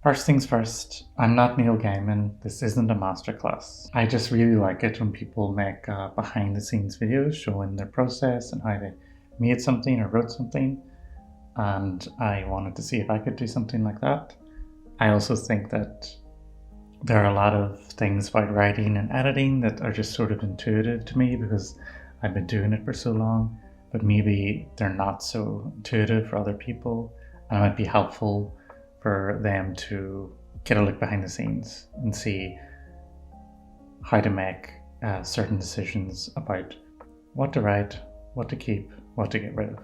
First things first, I'm not Neil Gaiman. This isn't a masterclass. I just really like it when people make behind the scenes videos showing their process and how they made something or wrote something. And I wanted to see if I could do something like that. I also think that there are a lot of things about writing and editing that are just sort of intuitive to me because I've been doing it for so long, but maybe they're not so intuitive for other people, and it might be helpful for them to get a look behind the scenes and see how to make certain decisions about what to write, what to keep, what to get rid of.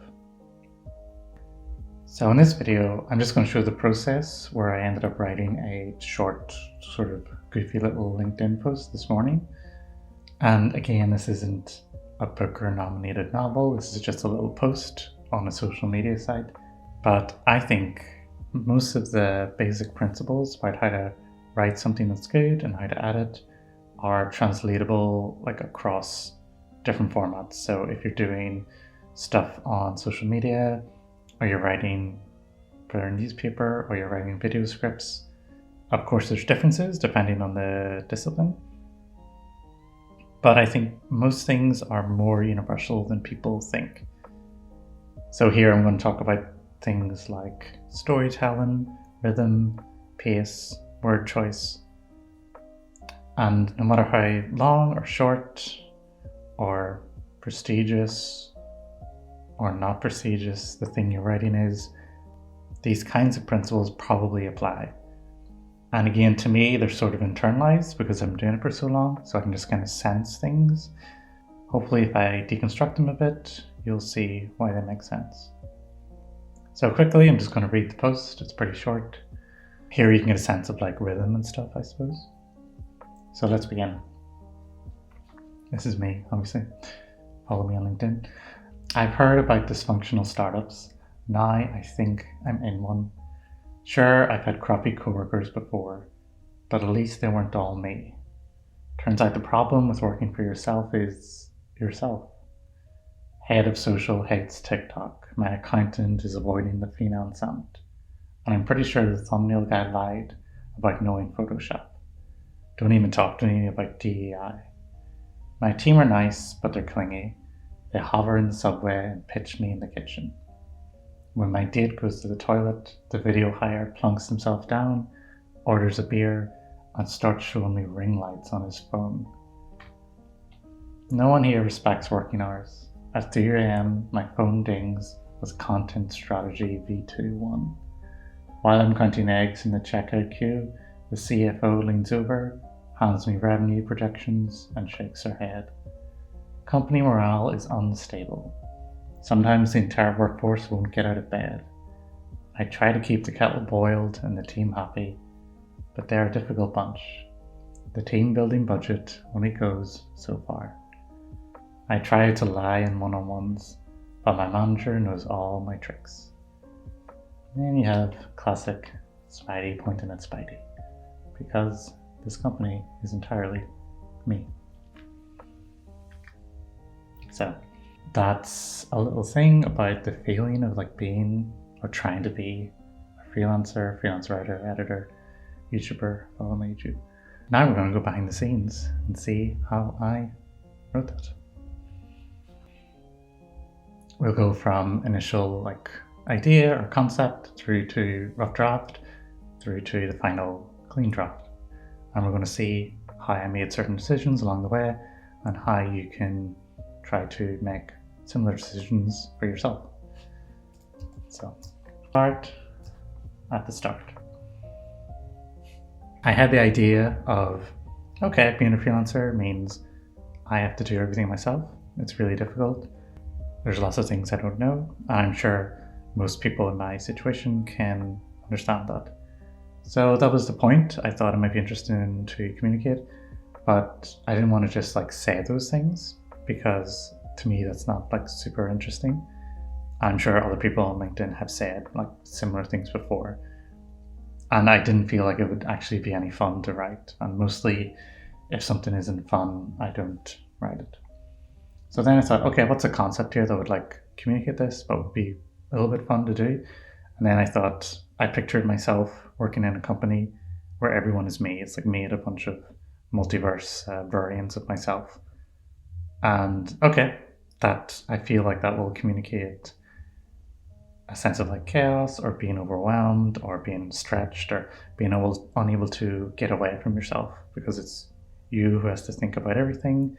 So in this video, I'm just going to show the process where I ended up writing a short, sort of goofy little LinkedIn post this morning. And again, this isn't a Booker nominated novel. This is just a little post on a social media site. But I think most of the basic principles about how to write something that's good and how to edit are translatable like across different formats. So if you're doing stuff on social media, or you're writing for a newspaper, or you're writing video scripts, of course there's differences depending on the discipline. But I think most things are more universal than people think. So here I'm going to talk about things like storytelling, rhythm, pace, word choice. And no matter how long or short or prestigious or not prestigious the thing you're writing is, these kinds of principles probably apply. And again, to me, they're sort of internalized because I'm doing it for so long, so I can just kind of sense things. Hopefully, if I deconstruct them a bit, you'll see why they make sense. So quickly, I'm just going to read the post. It's pretty short. Here you can get a sense of like rhythm and stuff, I suppose. So let's begin. This is me, obviously. Follow me on LinkedIn. I've heard about dysfunctional startups. Now I think I'm in one. Sure, I've had crappy coworkers before, but at least they weren't all me. Turns out the problem with working for yourself is yourself. Head of social hates TikTok. My accountant is avoiding the finance summit. And I'm pretty sure the thumbnail guy lied about knowing Photoshop. Don't even talk to me about DEI. My team are nice, but they're clingy. They hover in the subway and pitch me in the kitchen. When my date goes to the toilet, the video hire plunks himself down, orders a beer, and starts showing me ring lights on his phone. No one here respects working hours. At 3 a.m, my phone dings with Content Strategy V21. While I'm counting eggs in the checkout queue, the CFO leans over, hands me revenue projections, and shakes her head. Company morale is unstable. Sometimes the entire workforce won't get out of bed. I try to keep the kettle boiled and the team happy, but they're a difficult bunch. The team building budget only goes so far. I try to lie in one-on-ones, but my manager knows all my tricks. And then you have classic Spidey pointing at Spidey, because this company is entirely me. So that's a little thing about the feeling of like being or trying to be a freelancer, freelance writer, editor, YouTuber, follow my YouTube. Now we're going to go behind the scenes and see how I wrote that. We'll go from initial like idea or concept through to rough draft, through to the final clean draft. And we're going to see how I made certain decisions along the way and how you can try to make similar decisions for yourself. So, start at the start. I had the idea of, okay, being a freelancer means I have to do everything myself. It's really difficult. There's lots of things I don't know. I'm sure most people in my situation can understand that. So that was the point. I thought it might be interesting to communicate, but I didn't want to just like say those things because to me that's not like super interesting. I'm sure other people on LinkedIn have said like similar things before, and I didn't feel like it would actually be any fun to write. And mostly if something isn't fun, I don't write it. So then I thought, okay, what's a concept here that would like communicate this but would be a little bit fun to do? And then I thought, I pictured myself working in a company where everyone is me. It's like made a bunch of multiverse variants of myself. And okay, that I feel like that will communicate a sense of like chaos or being overwhelmed or being stretched or being unable to get away from yourself, because it's you who has to think about everything,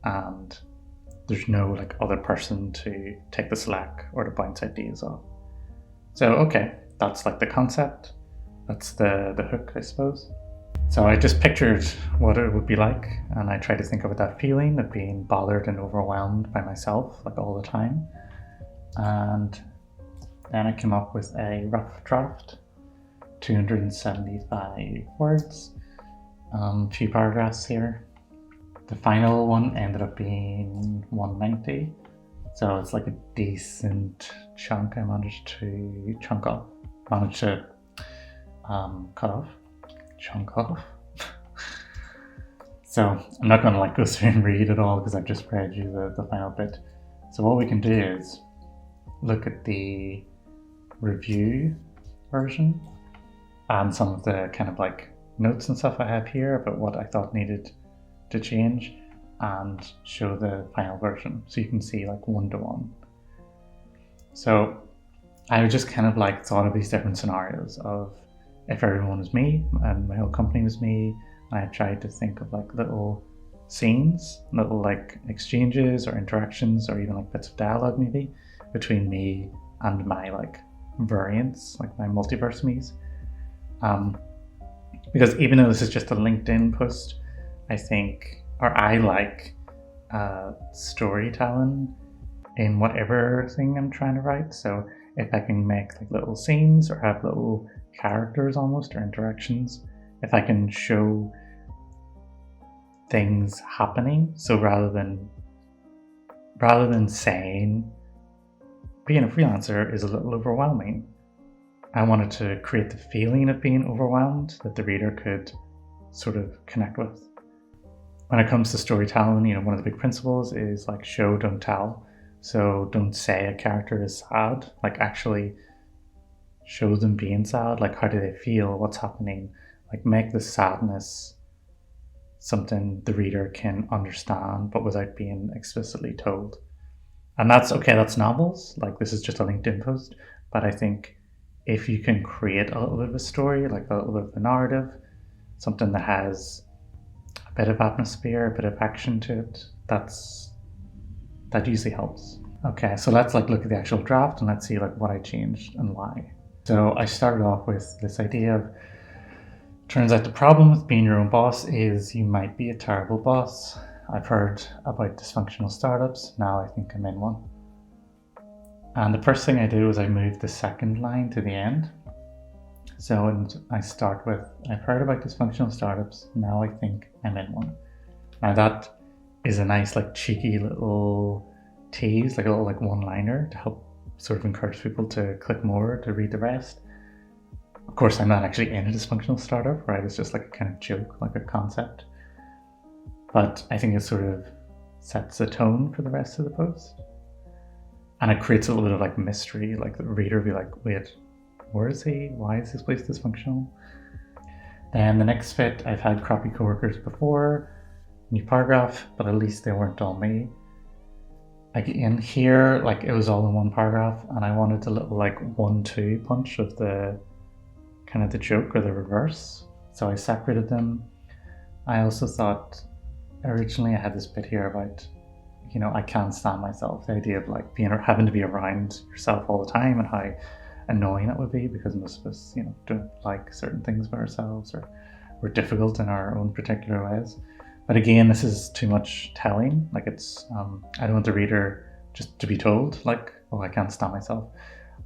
and there's no like other person to take the slack or to bounce ideas off. So okay, that's like the concept. That's the hook, I suppose. So I just pictured what it would be like, and I tried to think about that feeling of being bothered and overwhelmed by myself like all the time. And then I came up with a rough draft, 275 words, a few paragraphs here. The final one ended up being 190, so it's like a decent chunk I managed to cut off. So I'm not going to like go through and read it all because I've just read you the final bit. So what we can do is look at the review version and some of the kind of like notes and stuff I have here about what I thought needed to change, and show the final version so you can see like 1-to-1. So I just kind of like thought of these different scenarios of if everyone was me and my whole company was me, and I tried to think of like little scenes, little like exchanges or interactions or even like bits of dialogue maybe between me and my like variants, like my multiverse me's. Because even though this is just a LinkedIn post, I like storytelling in whatever thing I'm trying to write. So if I can make like little scenes or have little characters almost or interactions, if I can show things happening, so rather than saying being a freelancer is a little overwhelming, I wanted to create the feeling of being overwhelmed that the reader could sort of connect with. When it comes to storytelling, one of the big principles is like show, don't tell. So don't say a character is sad, like actually show them being sad. Like how do they feel? What's happening? Like make the sadness something the reader can understand, but without being explicitly told. And that's okay, that's novels. Like this is just a LinkedIn post. But I think if you can create a little bit of a story, like a little bit of a narrative, something that has a bit of atmosphere, a bit of action to it, that usually helps. Okay, so let's like look at the actual draft and let's see like what I changed and why. So I started off with this idea of, turns out the problem with being your own boss is you might be a terrible boss. I've heard about dysfunctional startups, now I think I'm in one. And the first thing I did was I moved the second line to the end. So I start with, I've heard about dysfunctional startups, now I think I'm in one. Now that is a nice like cheeky little tease, like a little like one-liner to help sort of encourage people to click more to read the rest. Of course, I'm not actually in a dysfunctional startup, right? It's just like a kind of joke, like a concept. But I think it sort of sets the tone for the rest of the post. And it creates a little bit of like mystery, like the reader will be like, wait, where is he? Why is this place dysfunctional? Then the next bit, I've had crappy coworkers before, new paragraph, but at least they weren't all me. Like in here, like it was all in one paragraph, and I wanted a little like 1-2 punch of the kind of the joke or the reverse. So I separated them. I also thought originally I had this bit here about, I can't stand myself. The idea of like having to be around yourself all the time and how annoying it would be, because most of us, don't like certain things about ourselves, or we're difficult in our own particular ways. But again, this is too much telling. Like it's, I don't want the reader just to be told like, oh, I can't stand myself.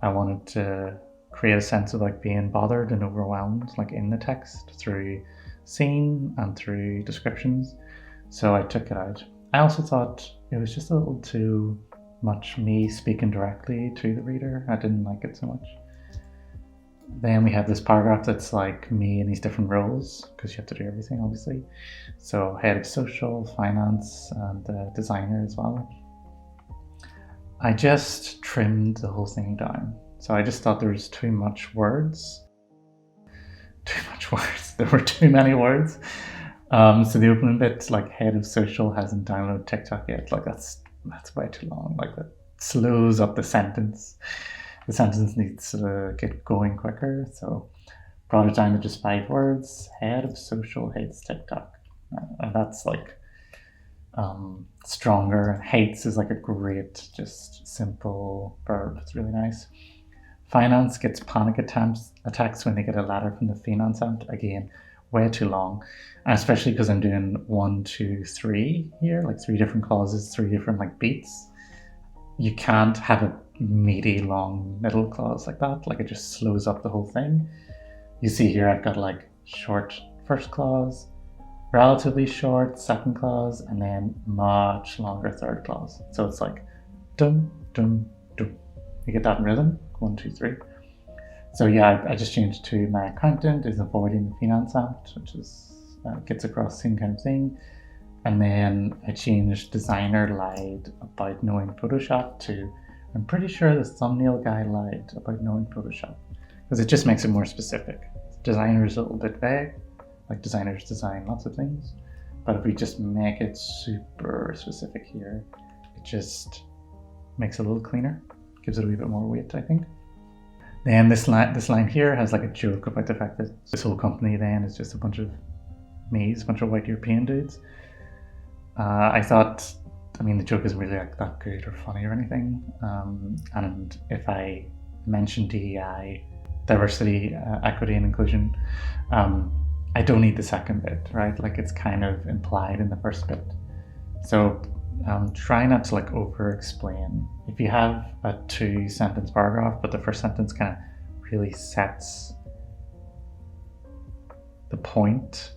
I wanted to create a sense of like being bothered and overwhelmed, like in the text through scene and through descriptions. So I took it out. I also thought it was just a little too much me speaking directly to the reader. I didn't like it so much. Then we have this paragraph that's like me in these different roles, because you have to do everything obviously. So head of social, finance, and designer as well. I just trimmed the whole thing down. So I just thought there was too much words. too much words. There were too many words. So the opening bit, like head of social hasn't downloaded TikTok yet. Like that's way too long. Like that slows up the sentence. The sentence needs to get going quicker. So brought it down to just 5 words. Head of social hates TikTok, and that's like stronger. Hates is like a great, just simple verb. It's really nice. Finance gets panic attacks when they get a letter from the finance app. Again, way too long, and especially because I'm doing 1, 2, 3 here, like 3 different clauses, 3 different like beats. You can't have a meaty long middle clause like that. Like it just slows up the whole thing. You see here I've got like short first clause, relatively short second clause, and then much longer third clause. So it's like dum dum dum. You get that in rhythm. 1, 2, 3. So yeah, I just changed to my accountant is avoiding the finance act, which is gets across the same kind of thing. And then I changed designer lied about knowing Photoshop to I'm pretty sure the thumbnail guy lied about knowing Photoshop, because it just makes it more specific. Designer is a little bit vague, like designers design lots of things, but if we just make it super specific here, it just makes it a little cleaner, gives it a wee bit more weight, I think. Then this line here has like a joke about the fact that this whole company then is just a bunch of me's, a bunch of white European dudes. I thought, I mean, the joke isn't really like that good or funny or anything. And if I mention DEI, diversity, equity and inclusion, I don't need the second bit, right? Like it's kind of implied in the first bit. So try not to like over explain. If you have a 2-sentence paragraph, but the first sentence kind of really sets the point,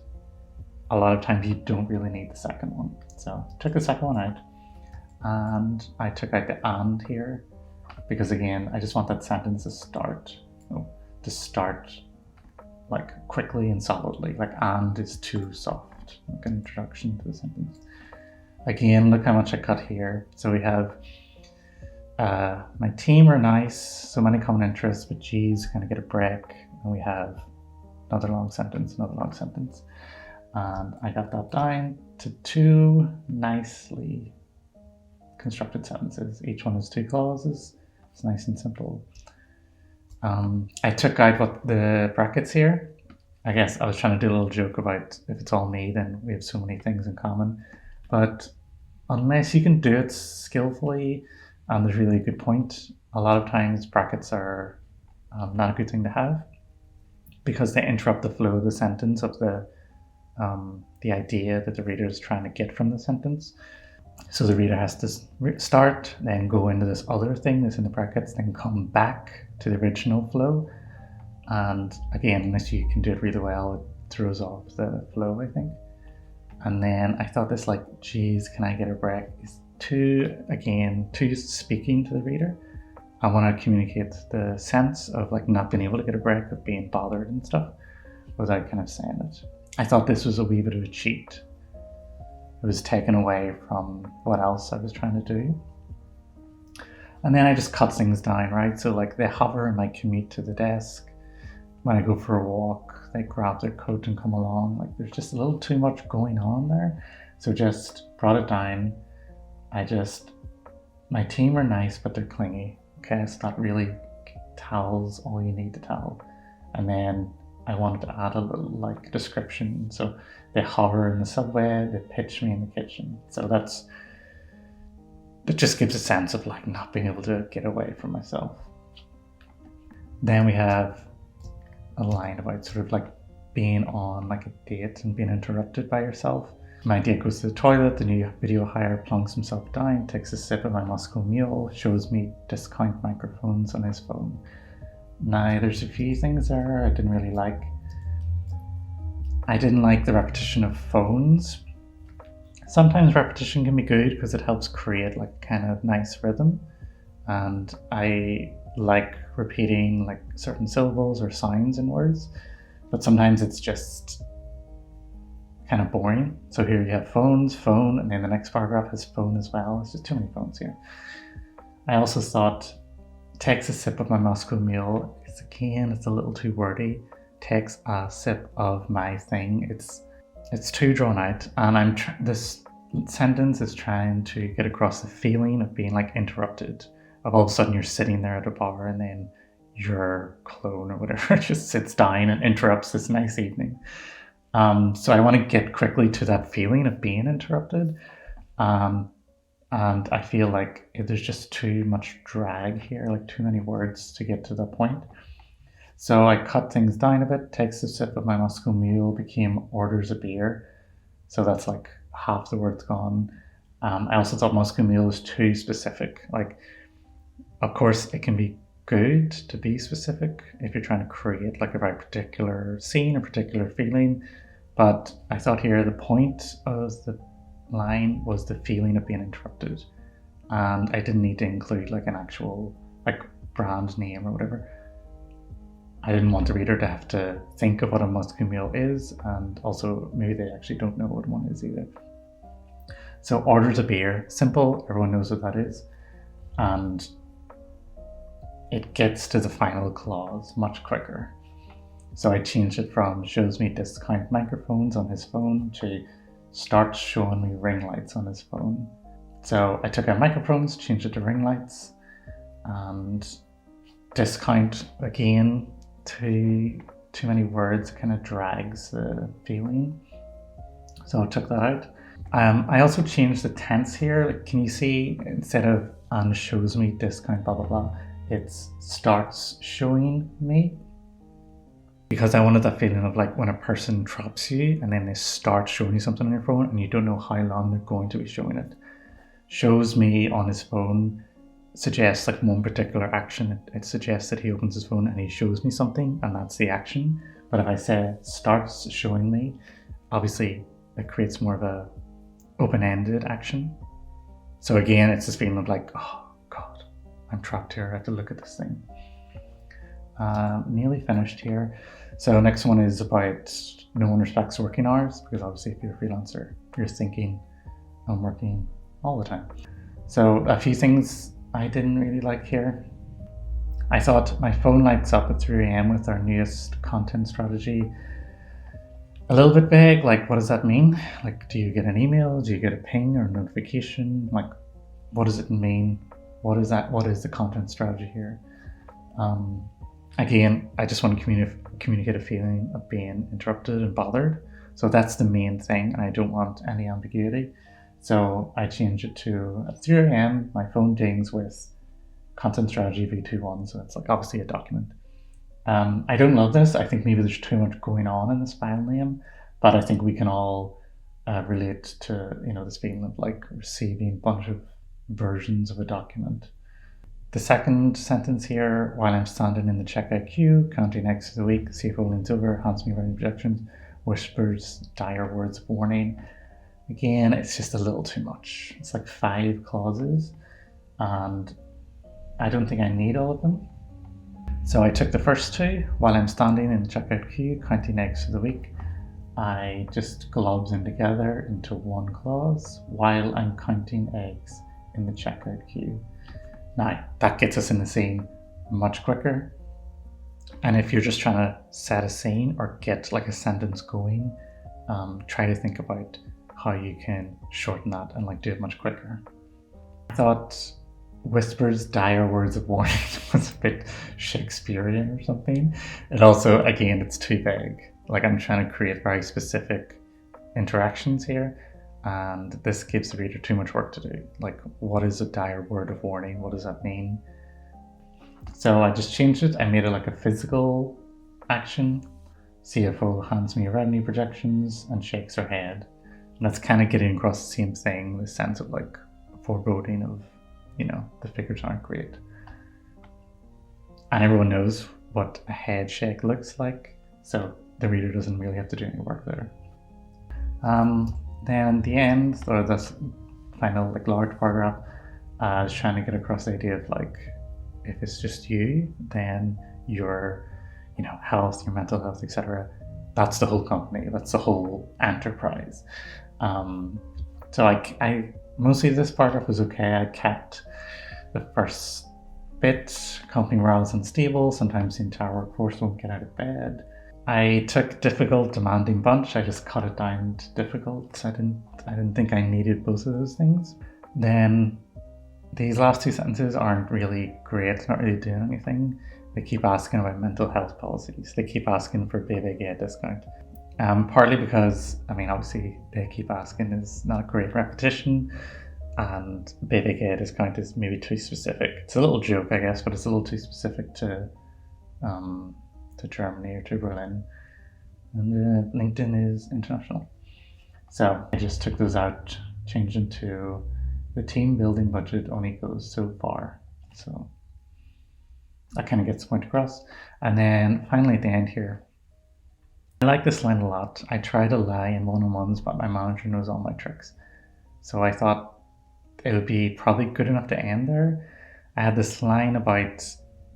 a lot of times you don't really need the second one. So I took the second one out, and I took out the and here, because again, I just want that sentence to start like quickly and solidly. Like and is too soft, like an introduction to the sentence. Again, look how much I cut here. So we have my team are nice, so many common interests, but geez, kind of get a break. And we have another long sentence, and I got that down to 2 nicely constructed sentences. Each one has 2 clauses. It's nice and simple. I took out what the brackets here. I guess I was trying to do a little joke about if it's all me, then we have so many things in common. But unless you can do it skillfully, and there's really a good point, a lot of times brackets are not a good thing to have, because they interrupt the flow of the sentence, of the idea that the reader is trying to get from the sentence. So the reader has to start, then go into this other thing that's in the brackets, then come back to the original flow. And again, unless you can do it really well, it throws off the flow, I think. And then I thought this like, geez, can I get a break? Is too speaking to the reader. I want to communicate the sense of like not being able to get a break, of being bothered and stuff, without kind of saying it. I thought this was a wee bit of a cheat. It was taken away from what else I was trying to do. And then I just cut things down, right? So like they hover in my commute to the desk. When I go for a walk, they grab their coat and come along. Like there's just a little too much going on there. So just brought it down. My team are nice, but they're clingy. Okay, it's not really tells all you need to tell. And then I wanted to add a little like description. So they hover in the subway, they pitch me in the kitchen. So it just gives a sense of like not being able to get away from myself. Then we have a line about sort of like being on like a date and being interrupted by yourself. My date goes to the toilet, the new video hire plunks himself down, takes a sip of my Moscow Mule, shows me discount microphones on his phone. Now there's a few things there I didn't really like. I didn't like the repetition of phones. Sometimes repetition can be good because it helps create like kind of nice rhythm. And I like repeating like certain syllables or sounds in words, but sometimes it's just kind of boring. So here you have phones, phone, and then the next paragraph has phone as well. It's just too many phones here. I also thought takes a sip of my Moscow Mule. It's a little too wordy. takes a sip of my thing. It's too drawn out, and this sentence is trying to get across the feeling of being like interrupted. Of all of a sudden you're sitting there at a bar and then your clone or whatever just sits down and interrupts this nice evening. So I want to get quickly to that feeling of being interrupted. And I feel like there's just too much drag here, like too many words to get to the point. So I cut things down a bit, takes a sip of my Moscow Mule, became orders a beer. So that's like half the words gone. I also thought Moscow Mule was too specific. Like, of course, it can be good to be specific if you're trying to create like a very particular scene, a particular feeling. But I thought here the point of the line was the feeling of being interrupted. And I didn't need to include like an actual like brand name or whatever. I didn't want the reader to have to think of what a Moscow Mule is, and also maybe they actually don't know what one is either. So orders a beer, simple, everyone knows what that is. And it gets to the final clause much quicker. So I changed it from shows me discount microphones on his phone to starts showing me ring lights on his phone. So I took out microphones, changed it to ring lights, and discount again, too many words kind of drags the feeling. So I took that out. I also changed the tense here. Like, can you see instead of and shows me discount blah blah blah, it's starts showing me? Because I wanted that feeling of like when a person drops you and then they start showing you something on your phone and you don't know how long they're going to be showing it. Shows me on his phone suggests like one particular action. It suggests that he opens his phone and he shows me something, and that's the action. But if I say starts showing me, obviously it creates more of a open-ended action. So again, it's this feeling of like, oh God, I'm trapped here. I have to look at this thing. Nearly finished here. So next one is about no one respects working hours, because obviously if you're a freelancer, you're thinking I'm working all the time. So a few things I didn't really like here. I thought my phone lights up at 3 a.m. with our newest content strategy. A little bit vague, like what does that mean? Like, do you get an email? Do you get a ping or a notification? Like, what does it mean? What is that? What is the content strategy here? Again, I just want to communicate a feeling of being interrupted and bothered. So that's the main thing, and I don't want any ambiguity. So I changed it to at 3 a.m. my phone dings with content strategy V21. So it's like obviously a document. I don't love this. I think maybe there's too much going on in this file name, but I think we can all relate to this feeling of like receiving a bunch of versions of a document. The second sentence here, while I'm standing in the checkout queue, counting eggs for the week, CFO leans over, hands me running projections, whispers dire words of warning. Again, it's just a little too much. It's like 5 clauses, and I don't think I need all of them. So I took the first 2, while I'm standing in the checkout queue, counting eggs for the week. I just globs them together into one clause, while I'm counting eggs in the checkout queue. Now, that gets us in the scene much quicker. And if you're just trying to set a scene or get like a sentence going, try to think about how you can shorten that and like do it much quicker. I thought whispers dire words of warning was a bit Shakespearean or something. And also, again, it's too vague. Like, I'm trying to create very specific interactions here, and this gives the reader too much work to do. Like, what is a dire word of warning? What does that mean? So I just changed it. I made it like a physical action. CFO hands me revenue projections and shakes her head. And that's kind of getting across the same thing, the sense of like foreboding of, the figures aren't great. And everyone knows what a head shake looks like, so the reader doesn't really have to do any work there. Then the end, or this final like large paragraph, is trying to get across the idea of like, if it's just you, then your health, your mental health, etc., that's the whole company, that's the whole enterprise. So I mostly this paragraph was okay. I kept the first bit, company morale is unstable, sometimes the entire workforce won't get out of bed. I took difficult, demanding, bunch. I just cut it down to difficult. I didn't think I needed both of those things. Then these last two sentences aren't really great. It's not really doing anything. They keep asking about mental health policies. They keep asking for BBG discount. Partly because, I mean, obviously they keep asking is not a great repetition, and BBG discount is maybe too specific. It's a little joke, I guess, but it's a little too specific to Germany or to Berlin. And LinkedIn is international. So I just took those out, changed them to the team building budget only goes so far. So that kind of gets the point across. And then finally at the end here, I like this line a lot. I try to lie in one-on-ones, but my manager knows all my tricks. So I thought it would be probably good enough to end there. I had this line about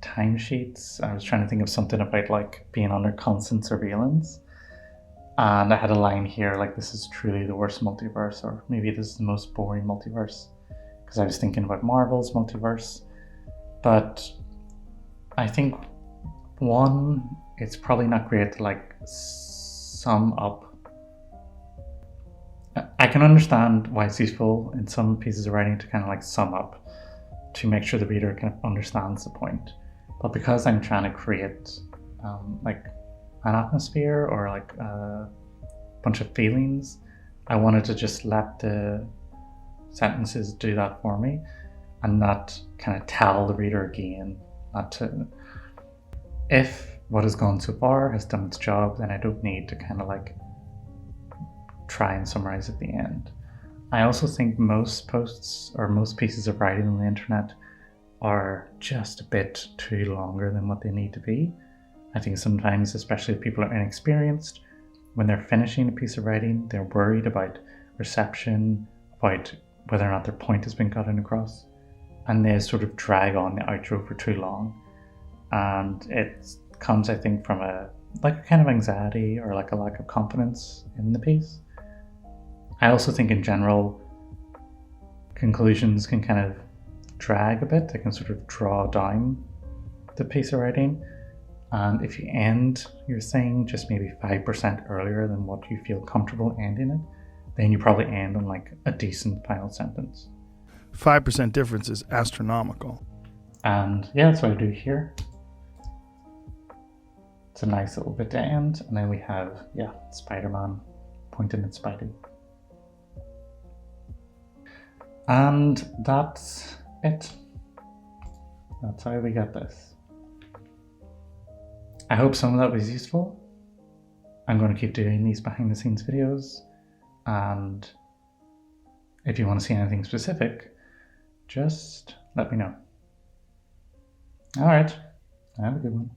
timesheets. I was trying to think of something about like being under constant surveillance. And I had a line here like, this is truly the worst multiverse, or maybe this is the most boring multiverse, because I was thinking about Marvel's multiverse. But I think one, it's probably not great to like sum up. I can understand why it's useful in some pieces of writing to kind of like sum up to make sure the reader kind of understands the point. But because I'm trying to create like an atmosphere or like a bunch of feelings, I wanted to just let the sentences do that for me and not kind of tell the reader again. Not to, if what has gone so far has done its job, then I don't need to kind of like try and summarize at the end. I also think most posts or most pieces of writing on the internet are just a bit too longer than what they need to be. I think sometimes, especially if people are inexperienced, when they're finishing a piece of writing, they're worried about reception, about whether or not their point has been gotten across, and they sort of drag on the outro for too long. And it comes, I think, from a kind of anxiety or like a lack of confidence in the piece. I also think in general, conclusions can kind of drag a bit. They can sort of draw down the piece of writing. And if you end your thing just maybe 5% earlier than what you feel comfortable ending it, then you probably end on like a decent final sentence. 5% difference is astronomical. And yeah, that's what I do here. It's a nice little bit to end. And then we have, yeah, Spider-Man pointing at Spidey. And that's it. That's how we get this. I hope some of that was useful. I'm going to keep doing these behind the scenes videos. And if you want to see anything specific, just let me know. All right. Have a good one.